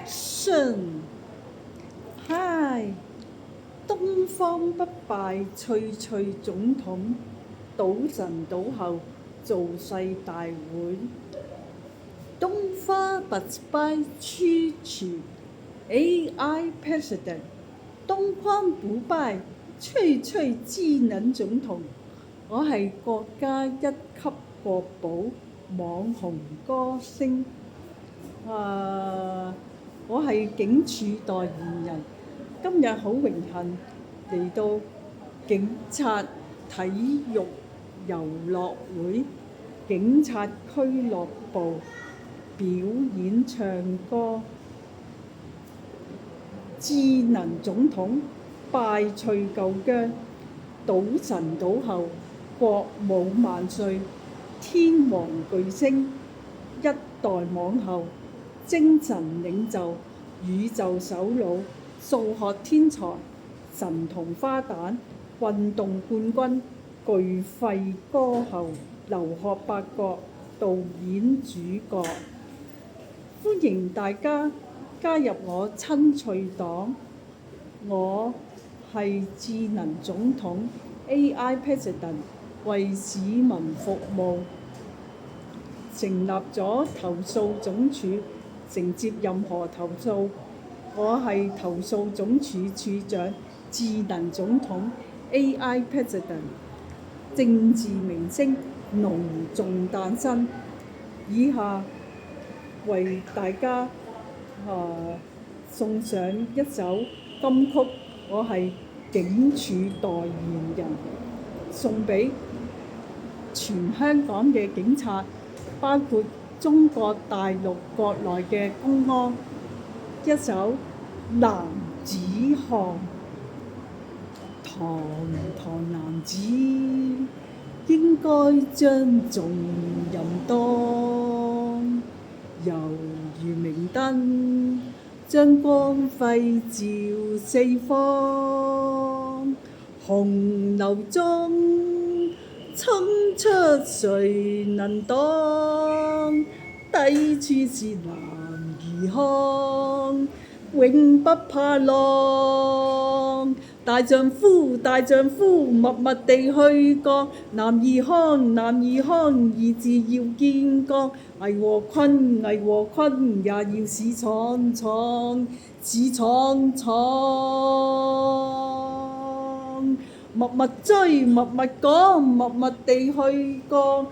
Action！ 嗨，東方不敗翠翠總統賭神賭後造勢大會，東方不敗支持 AI President， 東方不敗翠翠智能總統。我係國家一級國寶網紅歌星。我係警署代言人，今日好榮幸嚟到警察體育遊樂會警察俱樂部表演唱歌。智能總統敗翠舊疆，賭神賭後國舞萬歲，天王巨星一代網后，精神領袖，宇宙首腦，數學天才，神童花旦，運動冠軍，巨肺歌后，留學八國，導演主角。歡迎大家加入我親翠黨，我係智能總統 AI President， 為市民服務。成立咗投訴總署，承接任何投訴。我係投訴總署署長，智能總統 AI President。政治明星隆重誕生。以下為大家送上一首金曲，我係警署代言人，送俾全香港嘅警察，包括中國大陸國內嘅公安。一首男子漢，堂堂男子應該將重任當，猶如明燈將光輝照四方。洪流中衝出誰能擋？低處是男兒漢，永不怕浪。大丈夫，大丈夫，默默地去幹。男兒漢，男兒漢，意志要堅剛。危和困，危和困，也要使闖闖，使闖闖。默默追，默默趕，默默地去幹。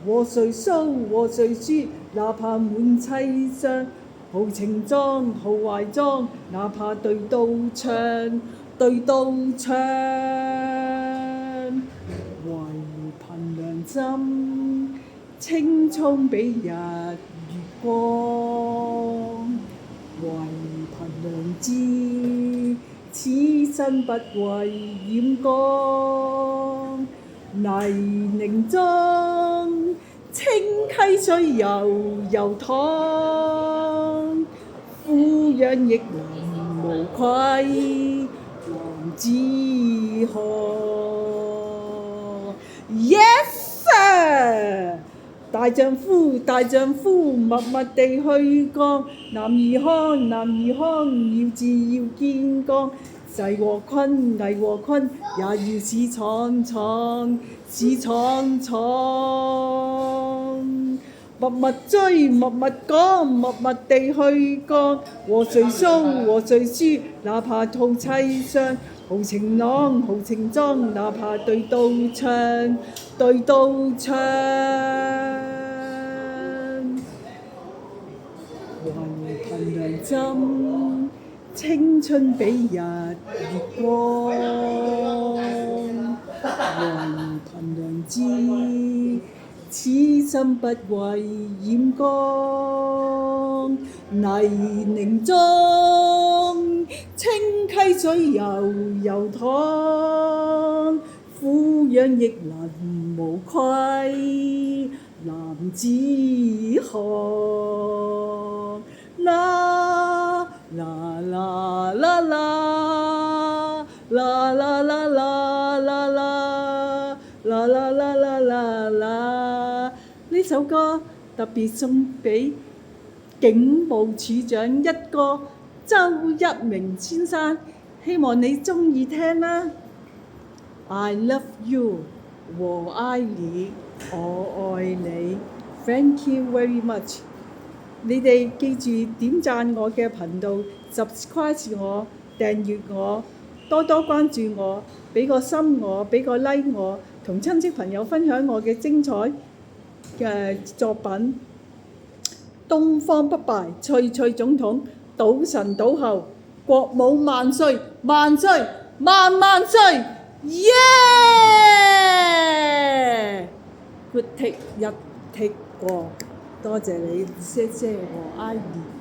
和誰輸，和誰輸，哪怕滿妻傷。豪情壯，豪懷壯，哪怕對刀槍，對刀槍。為憑良心，青葱比日月光。為憑良知，此生不為染缸。泥濘中，清溪水悠淌，俯仰亦能無愧，男子漢。Yes sir！ 大丈夫，大丈夫，默默地去幹。男兒漢，男兒漢，意志要堅剛。危和困，危和困，也要使闖闖，使闖闖。默默追，默默趕，默默地去幹。和誰輸，和誰輸，哪怕吐妻傷。豪情朗，豪情壯，哪怕對刀槍，對刀槍。為憑良心，青春比日月光。為憑良知，此生不為染缸。泥濘中，清溪水悠淌，俯仰亦能無愧，男子漢。啦啦啦啦啦啦啦啦啦啦啦啦啦啦啦啦。呢首歌特別送俾警務處長一哥周一鳴先生，希望你鍾意聽啦。I love you， 我愛你，我愛你。Thank you very much。你哋記住點讚我嘅頻道 ，subscribe 我，訂閱我，多多關注我，俾個心我，俾個 like 我，同親戚朋友分享我嘅精彩嘅作品。東方不敗，翠翠總統，賭神賭后，國母萬歲，萬歲，萬萬歲！耶！Good take 一 take 過，多謝你，謝謝我愛你。